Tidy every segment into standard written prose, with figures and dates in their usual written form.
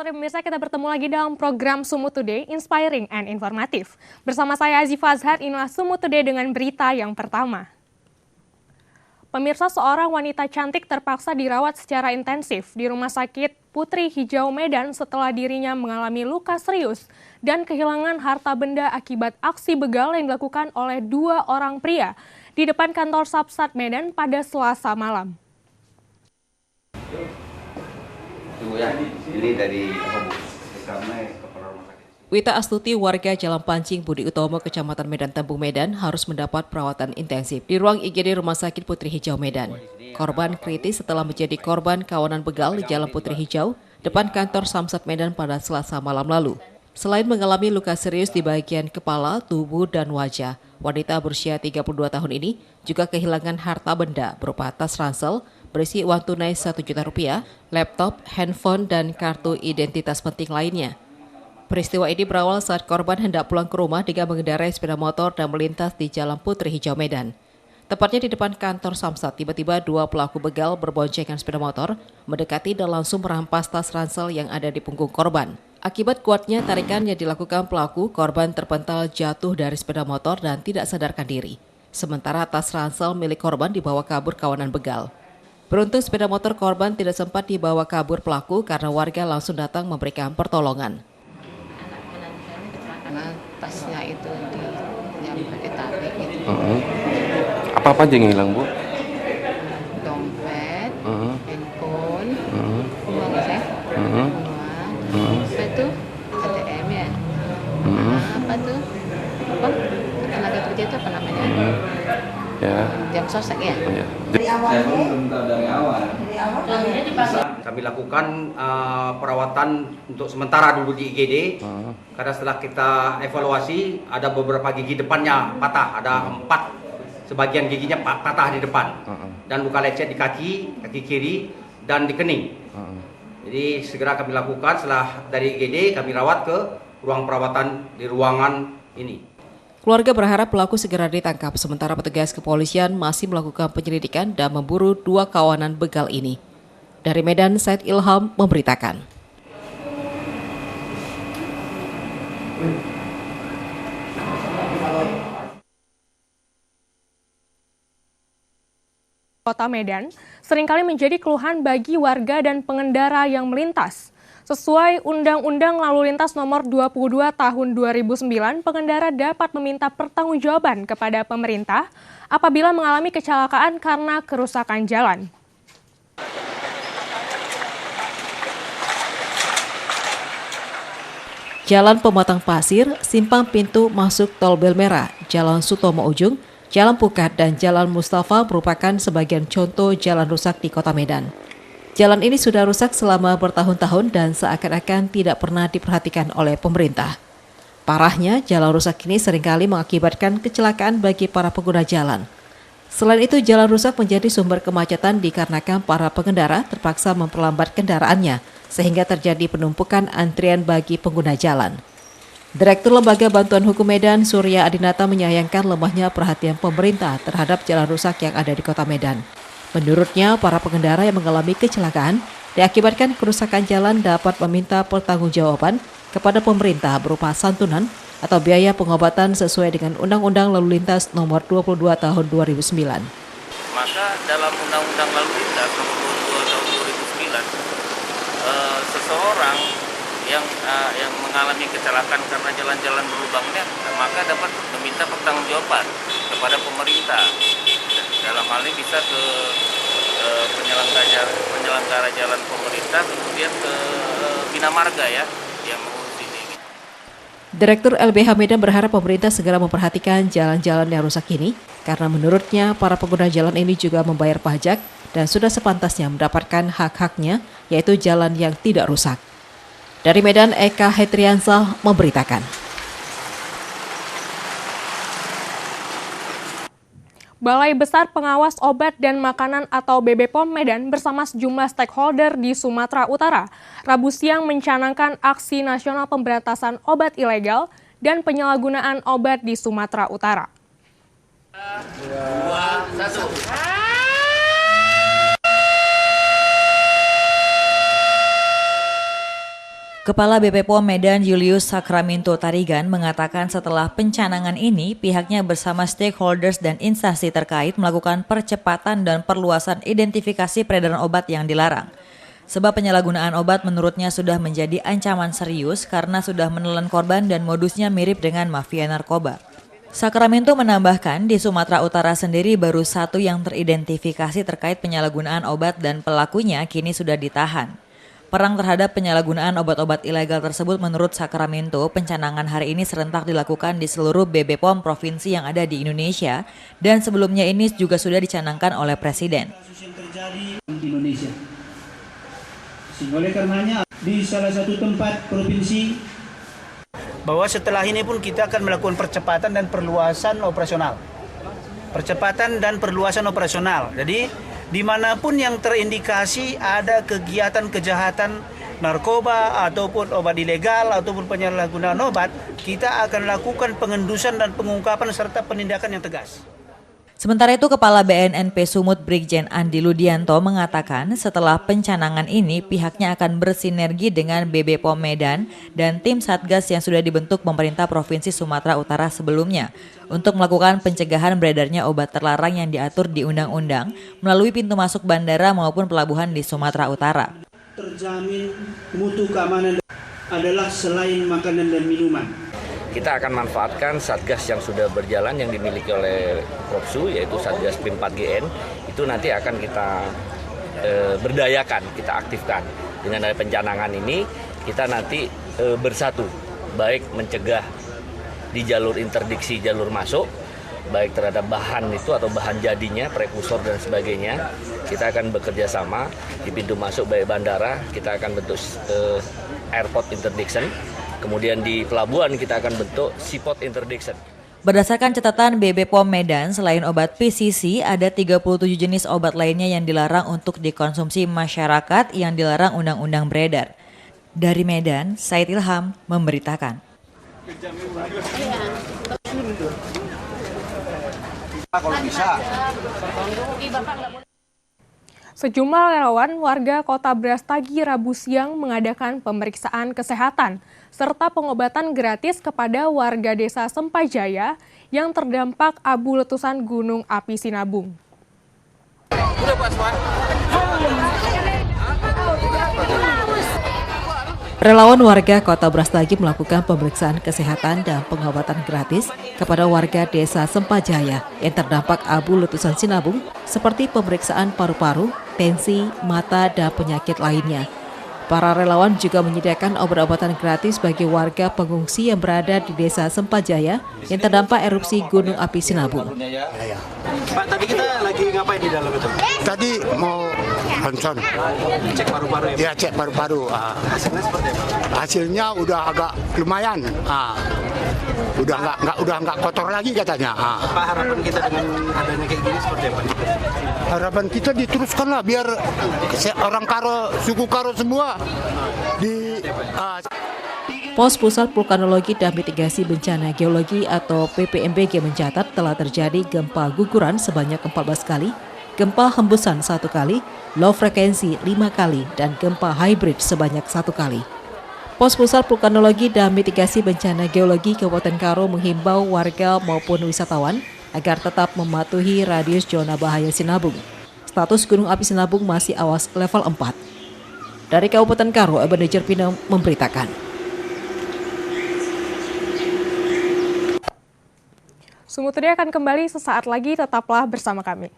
sore pemirsa, kita bertemu lagi dalam program Sumut Today, Inspiring and Informatif. Bersama saya Azifa Azhar, inilah Sumut Today dengan berita yang pertama. Pemirsa, seorang wanita cantik terpaksa dirawat secara intensif di Rumah Sakit Putri Hijau Medan setelah dirinya mengalami luka serius dan kehilangan harta benda akibat aksi begal yang dilakukan oleh 2 orang pria di depan kantor Samsat Medan pada Selasa malam. Ini dari Wita Astuti, warga Jalan Pancing Budi Utomo, Kecamatan Medan Tambung Medan, harus mendapat perawatan intensif di ruang IGD Rumah Sakit Putri Hijau Medan. Korban kritis setelah menjadi korban kawanan begal di Jalan Putri Hijau, depan kantor Samsat Medan pada Selasa malam lalu. Selain mengalami luka serius di bagian kepala, tubuh, dan wajah, wanita berusia 32 tahun ini juga kehilangan harta benda berupa tas ransel berisi uang tunai Rp1 juta, laptop, handphone, dan kartu identitas penting lainnya. Peristiwa ini berawal saat korban hendak pulang ke rumah dengan mengendarai sepeda motor dan melintas di Jalan Putri Hijau Medan. Tepatnya di depan kantor Samsat, tiba-tiba 2 pelaku begal berboncengan sepeda motor mendekati dan langsung merampas tas ransel yang ada di punggung korban. Akibat kuatnya tarikan yang dilakukan pelaku, korban terpental jatuh dari sepeda motor dan tidak sadarkan diri. Sementara tas ransel milik korban dibawa kabur kawanan begal. Beruntung sepeda motor korban tidak sempat dibawa kabur pelaku karena warga langsung datang memberikan pertolongan. Karena tasnya itu yang ditarik gitu. Apa-apa aja yang hilang, Bu? Dompet, handphone, uang saya, uang. Apa itu? ATM ya? Apa tuh? Apa? Tenaga kerja itu apa namanya? Ya. Jam sosek ya? Ya. dari awal. Kami lakukan perawatan untuk sementara dulu di IGD. Karena setelah kita evaluasi ada beberapa gigi depannya patah, ada 4 sebagian giginya patah di depan dan luka lecet di kaki kiri dan di kening. Jadi segera kami lakukan, setelah dari IGD kami rawat ke ruang perawatan di ruangan ini. Keluarga berharap pelaku segera ditangkap, sementara petugas kepolisian masih melakukan penyelidikan dan memburu 2 kawanan begal ini. Dari Medan, Said Ilham memberitakan. Kota Medan seringkali menjadi keluhan bagi warga dan pengendara yang melintas. Sesuai Undang-Undang Lalu Lintas Nomor 22 Tahun 2009, pengendara dapat meminta pertanggungjawaban kepada pemerintah apabila mengalami kecelakaan karena kerusakan jalan. Jalan Pematang Pasir, Simpang Pintu Masuk Tol Belmerah, Jalan Sutomo Ujung, Jalan Pukat, dan Jalan Mustafa merupakan sebagian contoh jalan rusak di Kota Medan. Jalan ini sudah rusak selama bertahun-tahun dan seakan-akan tidak pernah diperhatikan oleh pemerintah. Parahnya, jalan rusak ini seringkali mengakibatkan kecelakaan bagi para pengguna jalan. Selain itu, jalan rusak menjadi sumber kemacetan dikarenakan para pengendara terpaksa memperlambat kendaraannya, sehingga terjadi penumpukan antrian bagi pengguna jalan. Direktur Lembaga Bantuan Hukum Medan, Surya Adinata, menyayangkan lemahnya perhatian pemerintah terhadap jalan rusak yang ada di Kota Medan. Menurutnya, para pengendara yang mengalami kecelakaan diakibatkan kerusakan jalan dapat meminta pertanggungjawaban kepada pemerintah berupa santunan atau biaya pengobatan sesuai dengan Undang-Undang Lalu Lintas Nomor 22 Tahun 2009. Maka dalam Undang-Undang Lalu Lintas Nomor 22 Tahun 2009, seseorang yang mengalami kecelakaan karena jalan-jalan berlubangnya, maka dapat meminta pertanggungjawaban kepada pemerintah. Dalam hal ini bisa ke penyelenggara jalan pemerintah, kemudian ke Bina Marga ya, yang mengurus ini. Direktur LBH Medan berharap pemerintah segera memperhatikan jalan-jalan yang rusak ini, karena menurutnya para pengguna jalan ini juga membayar pajak dan sudah sepantasnya mendapatkan hak-haknya, yaitu jalan yang tidak rusak. Dari Medan, Eka Hetriansah memberitakan. Balai Besar Pengawas Obat dan Makanan atau BBPOM Medan bersama sejumlah stakeholder di Sumatera Utara Rabu siang mencanangkan aksi nasional pemberantasan obat ilegal dan penyalahgunaan obat di Sumatera Utara. 2, 1. Kepala BP POM Medan Julius Sacramento Tarigan mengatakan setelah pencanangan ini pihaknya bersama stakeholders dan instansi terkait melakukan percepatan dan perluasan identifikasi peredaran obat yang dilarang. Sebab penyalahgunaan obat menurutnya sudah menjadi ancaman serius karena sudah menelan korban dan modusnya mirip dengan mafia narkoba. Sacramento menambahkan di Sumatera Utara sendiri baru satu yang teridentifikasi terkait penyalahgunaan obat dan pelakunya kini sudah ditahan. Perang terhadap penyalahgunaan obat-obat ilegal tersebut menurut Sacramento, pencanangan hari ini serentak dilakukan di seluruh BB POM provinsi yang ada di Indonesia dan sebelumnya ini juga sudah dicanangkan oleh Presiden. Kasus yang terjadi di Indonesia. Sehingga oleh karenanya di salah satu tempat provinsi bahwa setelah ini pun kita akan melakukan percepatan dan perluasan operasional. Percepatan dan perluasan operasional. Jadi dimanapun yang terindikasi ada kegiatan kejahatan narkoba ataupun obat ilegal ataupun penyalahgunaan obat, kita akan lakukan pengendusan dan pengungkapan serta penindakan yang tegas. Sementara itu Kepala BNNP Sumut Brigjen Andi Ludianto mengatakan setelah pencanangan ini pihaknya akan bersinergi dengan BB POM Medan dan tim Satgas yang sudah dibentuk pemerintah Provinsi Sumatera Utara sebelumnya untuk melakukan pencegahan beredarnya obat terlarang yang diatur di undang-undang melalui pintu masuk bandara maupun pelabuhan di Sumatera Utara. Terjamin mutu keamanan adalah selain makanan dan minuman. Kita akan manfaatkan Satgas yang sudah berjalan yang dimiliki oleh Propsu, yaitu Satgas PIM 4GN. Itu nanti akan kita berdayakan, kita aktifkan. Dengan ada pencanangan ini, kita nanti bersatu, baik mencegah di jalur interdiksi, jalur masuk, baik terhadap bahan itu atau bahan jadinya, prekursor dan sebagainya. Kita akan bekerja sama di pintu masuk baik bandara, kita akan bentuk airport interdiction. Kemudian di pelabuhan kita akan bentuk seaport interdiction. Berdasarkan catatan BB POM Medan, selain obat PCC, ada 37 jenis obat lainnya yang dilarang untuk dikonsumsi masyarakat yang dilarang undang-undang beredar. Dari Medan, Said Ilham memberitakan. Kalau bisa. Sejumlah relawan warga Kota Brastagi Rabu siang mengadakan pemeriksaan kesehatan serta pengobatan gratis kepada warga desa Sempajaya yang terdampak abu letusan Gunung Api Sinabung. Relawan warga Kota Brastagi melakukan pemeriksaan kesehatan dan pengobatan gratis kepada warga desa Sempajaya yang terdampak abu letusan Sinabung seperti pemeriksaan paru-paru, tensi, mata, dan penyakit lainnya. Para relawan juga menyediakan obat-obatan gratis bagi warga pengungsi yang berada di desa Sempajaya yang terdampak erupsi Gunung Api Sinabung. Pak, tadi kita lagi ngapain di dalam itu? Tadi mau ronsen. Cek paru-paru ya? Ya, cek paru-paru. Hasilnya seperti apa? Hasilnya udah agak lumayan. Udah nggak kotor lagi katanya. Pak, harapan kita dengan adanya kayak gini seperti apa? Harapan kita diteruskan lah biar orang Karo, suku Karo semua di Pos Pusat Vulkanologi dan Mitigasi Bencana Geologi atau PPMBG mencatat telah terjadi gempa guguran sebanyak 14 kali, gempa hembusan 1 kali, low frekuensi 5 kali, dan gempa hybrid sebanyak 1 kali. Pos Pusat Vulkanologi dan Mitigasi Bencana Geologi Kabupaten Karo menghimbau warga maupun wisatawan agar tetap mematuhi radius zona bahaya Sinabung. Status Gunung Api Sinabung masih awas level 4. Dari Kabupaten Karo, Ebenezer Pino memberitakan. Sumut Today akan kembali sesaat lagi, tetaplah bersama kami.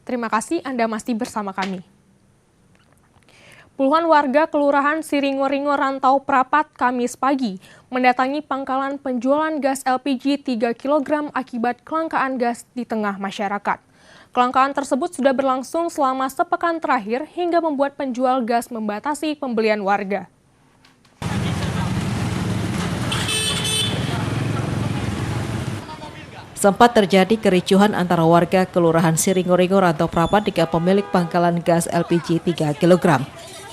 Terima kasih Anda masih bersama kami. Puluhan warga Kelurahan Siringo-Ringo Rantau Prapat Kamis pagi mendatangi pangkalan penjualan gas LPG 3 kg akibat kelangkaan gas di tengah masyarakat. Kelangkaan tersebut sudah berlangsung selama sepekan terakhir hingga membuat penjual gas membatasi pembelian warga. Sempat terjadi kericuhan antara warga Kelurahan Siringo-Ringo Rantau Prapat dengan pemilik pangkalan gas LPG 3 kg.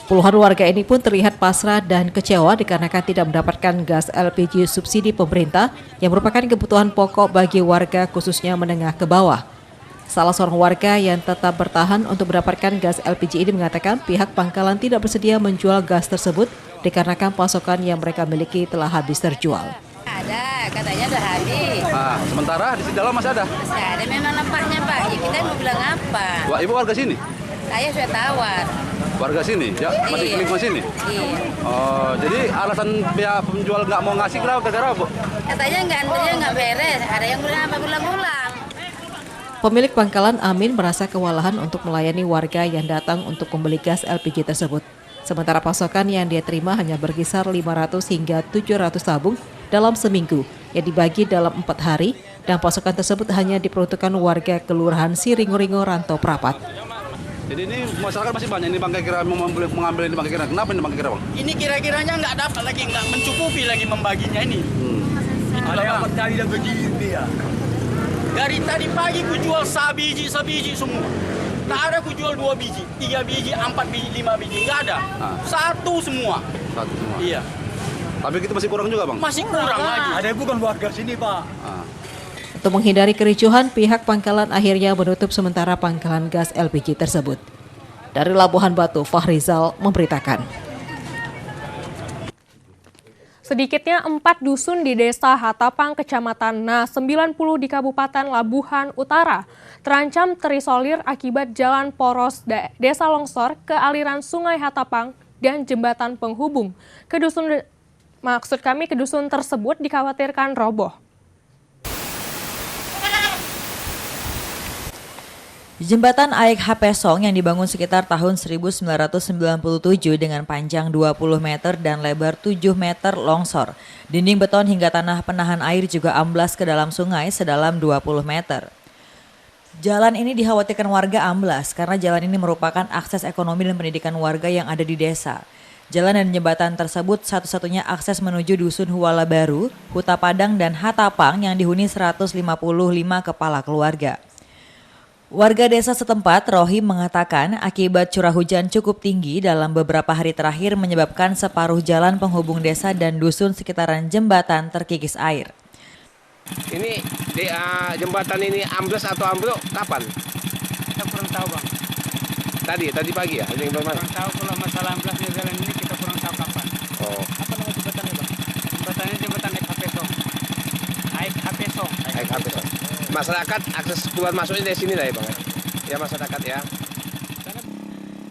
Puluhan warga ini pun terlihat pasrah dan kecewa dikarenakan tidak mendapatkan gas LPG subsidi pemerintah yang merupakan kebutuhan pokok bagi warga khususnya menengah ke bawah. Salah seorang warga yang tetap bertahan untuk mendapatkan gas LPG ini mengatakan pihak pangkalan tidak bersedia menjual gas tersebut dikarenakan pasokan yang mereka miliki telah habis terjual. Ada, katanya udah habis. Sementara di dalam masih ada? Masih ada, memang nampaknya Pak. Ya kita mau bilang apa? Wah, Ibu warga sini? Saya sudah tawar. Warga sini? Ya, masih Iya. lingkungan sini? Iya. Oh, jadi alasan pihak penjual nggak mau ngasih gara-gara apa, Bu? Katanya nggak beres. Ada yang berulang-ulang. Pemilik pangkalan Amin merasa kewalahan untuk melayani warga yang datang untuk membeli gas LPG tersebut. Sementara pasokan yang dia terima hanya berkisar 500 hingga 700 tabung dalam seminggu yang dibagi dalam 4 hari dan pasokan tersebut hanya diperuntukkan warga Kelurahan Siringo-Ringo Rantau Prapat. Jadi ini masyarakat masih banyak ini Bangkai Kira mengambil ini Bangkai Kira. Kenapa ini Bangkai Kira, Bang? Ini kira-kiranya nggak dapat lagi, nggak mencukupi lagi membaginya ini. Ada yang berkali dan begini dia. Dari tadi pagi ku jual sabiji semua. Tak ada ku jual 2 biji, 3 biji, 4 biji, 5 biji, nggak ada. Satu semua. Iya. Tapi kita masih kurang juga, Bang? Masih kurang lagi. Ada bukan warga sini, Pak. Untuk menghindari kericuhan, pihak pangkalan akhirnya menutup sementara pangkalan gas LPG tersebut. Dari Labuhan Batu, Fahrizal memberitakan. Sedikitnya 4 dusun di Desa Hatapang, Kecamatan Na 90 di Kabupaten Labuhan Utara terancam terisolir akibat jalan poros desa longsor ke aliran Sungai Hatapang dan jembatan penghubung. Ke dusun tersebut dikhawatirkan roboh. Jembatan Aik Hapesong yang dibangun sekitar tahun 1997 dengan panjang 20 meter dan lebar 7 meter longsor. Dinding beton hingga tanah penahan air juga amblas ke dalam sungai sedalam 20 meter. Jalan ini dikhawatirkan warga amblas karena jalan ini merupakan akses ekonomi dan pendidikan warga yang ada di desa. Jalan dan jembatan tersebut satu-satunya akses menuju Dusun Huala Baru, Huta Padang dan Hatapang yang dihuni 155 kepala keluarga. Warga desa setempat, Rohim, mengatakan akibat curah hujan cukup tinggi dalam beberapa hari terakhir menyebabkan separuh jalan penghubung desa dan dusun sekitaran jembatan terkikis air. Ini jembatan ini ambles atau ambruk kapan? Kita kurang tahu, Bang. Tadi pagi ya? Ini kurang tahu kalau masalah amblesnya jalan ini kita kurang tahu kapan. Oh. Apa nama jembatannya, Bang? Jembatannya jembatan Aik Hapesong. Aik Hapesong. Masyarakat akses keluar masuknya dari sini lah ya, Bang. Ya masyarakat ya.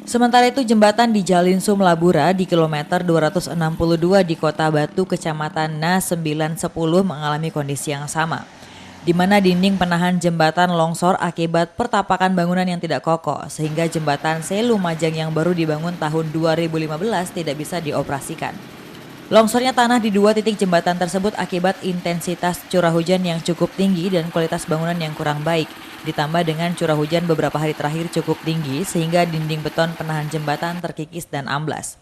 Sementara itu jembatan di Jalinsum Labura di kilometer 262 di Kota Batu, Kecamatan Na 910 mengalami kondisi yang sama, di mana dinding penahan jembatan longsor akibat pertapakan bangunan yang tidak kokoh, sehingga jembatan Selu Majang yang baru dibangun tahun 2015 tidak bisa dioperasikan. Longsornya tanah di 2 titik jembatan tersebut akibat intensitas curah hujan yang cukup tinggi dan kualitas bangunan yang kurang baik, ditambah dengan curah hujan beberapa hari terakhir cukup tinggi sehingga dinding beton penahan jembatan terkikis dan amblas.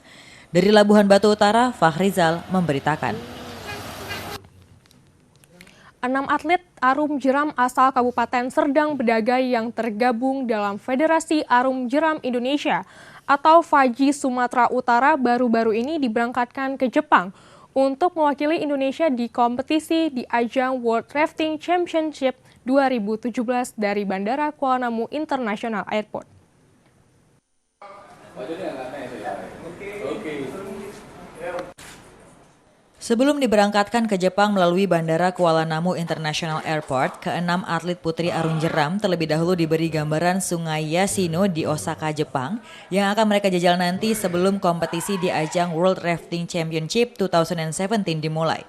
Dari Labuhan Batu Utara, Fahrizal memberitakan. 6 atlet arum jeram asal Kabupaten Serdang Bedagai yang tergabung dalam Federasi Arum Jeram Indonesia atau FAJI Sumatera Utara baru-baru ini diberangkatkan ke Jepang untuk mewakili Indonesia di kompetisi di ajang World Rafting Championship 2017 dari Bandara Kuala Namu International Airport. Sebelum diberangkatkan ke Jepang melalui Bandara Kuala Namu International Airport, ke-6 atlet putri arung jeram terlebih dahulu diberi gambaran Sungai Yashino di Osaka, Jepang, yang akan mereka jajal nanti sebelum kompetisi di ajang World Rafting Championship 2017 dimulai.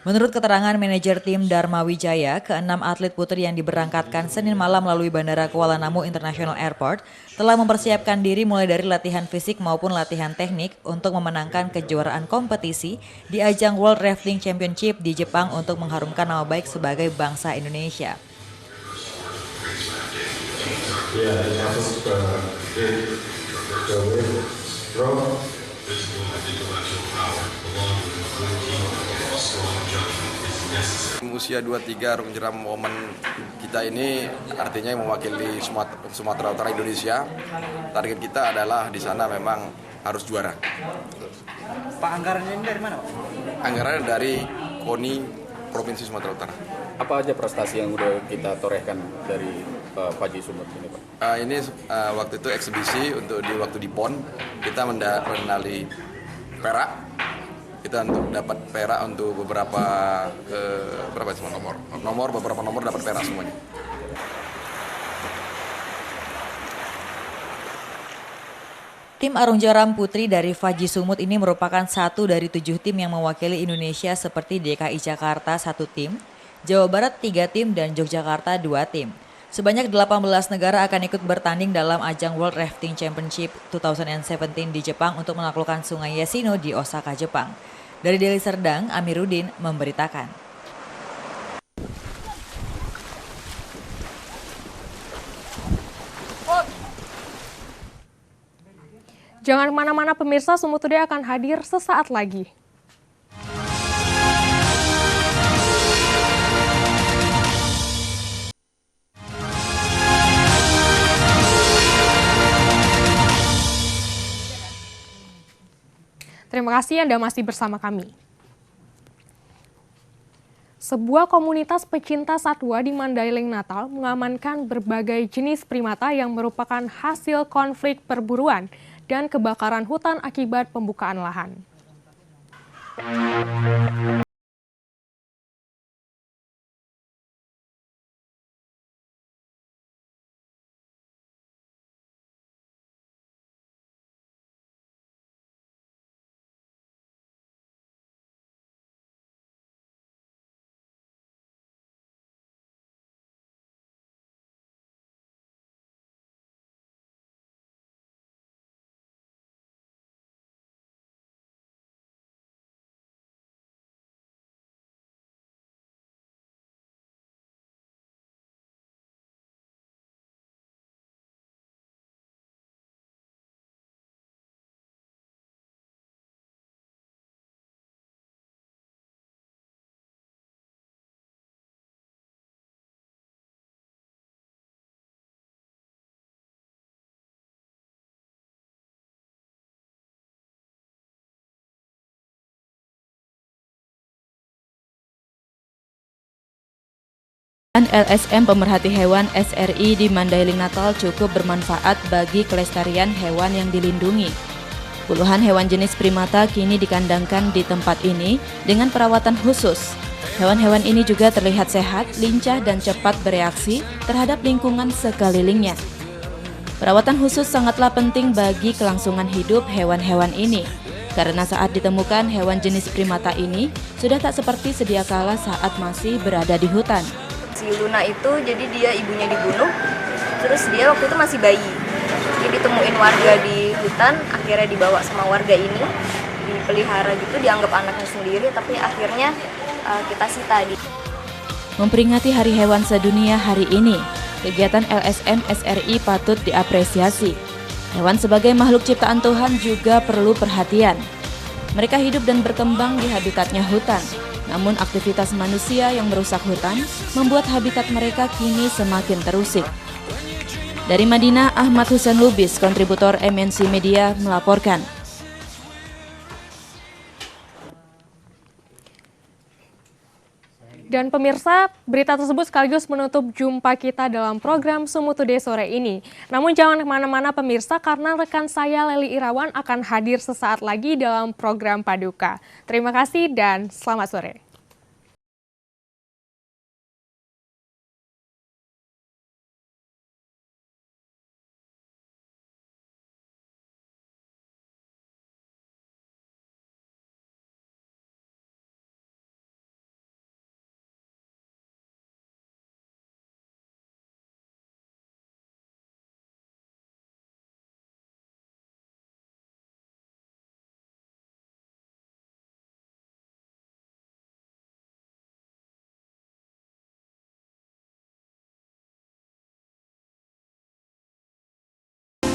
Menurut keterangan manajer tim Dharma Wijaya, ke-6 atlet putri yang diberangkatkan Senin malam melalui Bandara Kuala Namu International Airport telah mempersiapkan diri mulai dari latihan fisik maupun latihan teknik untuk memenangkan kejuaraan kompetisi di ajang World Rafting Championship di Jepang untuk mengharumkan nama baik sebagai bangsa Indonesia. Usia 23 arung jeram momen kita ini artinya mewakili Sumatera Utara Indonesia. Target kita adalah di sana memang harus juara. Pak, anggarannya ini dari mana, Pak? Anggarannya dari KONI Provinsi Sumatera Utara. Apa aja prestasi yang udah kita torehkan dari Faji Sumut ini, Pak? Ini waktu itu eksibisi untuk waktu di PON, kita mendali perak. Kita untuk dapat perak untuk beberapa beberapa nomor dapat perak semuanya. Tim Arung Jeram Putri dari Faji Sumut ini merupakan satu dari 7 tim yang mewakili Indonesia seperti DKI Jakarta 1 tim, Jawa Barat 3 tim, dan Yogyakarta 2 tim. Sebanyak 18 negara akan ikut bertanding dalam ajang World Rafting Championship 2017 di Jepang untuk menaklukkan Sungai Yashino di Osaka, Jepang. Dari Deli Serdang, Amiruddin memberitakan. Jangan kemana-mana pemirsa, Sumut Today akan hadir sesaat lagi. Terima kasih Anda masih bersama kami. Sebuah komunitas pecinta satwa di Mandailing, Natal mengamankan berbagai jenis primata yang merupakan hasil konflik perburuan dan kebakaran hutan akibat pembukaan lahan. LSM Pemerhati Hewan SRI di Mandailing, Natal cukup bermanfaat bagi kelestarian hewan yang dilindungi. Puluhan hewan jenis primata kini dikandangkan di tempat ini dengan perawatan khusus. Hewan-hewan ini juga terlihat sehat, lincah, dan cepat bereaksi terhadap lingkungan sekelilingnya. Perawatan khusus sangatlah penting bagi kelangsungan hidup hewan-hewan ini, karena saat ditemukan hewan jenis primata ini sudah tak seperti sedia kala saat masih berada di hutan. Si Luna itu jadi dia ibunya dibunuh, terus dia waktu itu masih bayi. Dia ditemuin warga di hutan, akhirnya dibawa sama warga ini, dipelihara gitu, dianggap anaknya sendiri, tapi akhirnya kita sita. Memperingati Hari Hewan Sedunia hari ini, kegiatan LSM SRI patut diapresiasi. Hewan sebagai makhluk ciptaan Tuhan juga perlu perhatian. Mereka hidup dan berkembang di habitatnya hutan. Namun aktivitas manusia yang merusak hutan membuat habitat mereka kini semakin terusik. Dari Madinah, Ahmad Husain Lubis, kontributor MNC Media, melaporkan. Dan pemirsa, berita tersebut sekaligus menutup jumpa kita dalam program Sumut Today sore ini. Namun jangan kemana-mana pemirsa, karena rekan saya Leli Irawan akan hadir sesaat lagi dalam program Paduka. Terima kasih dan selamat sore.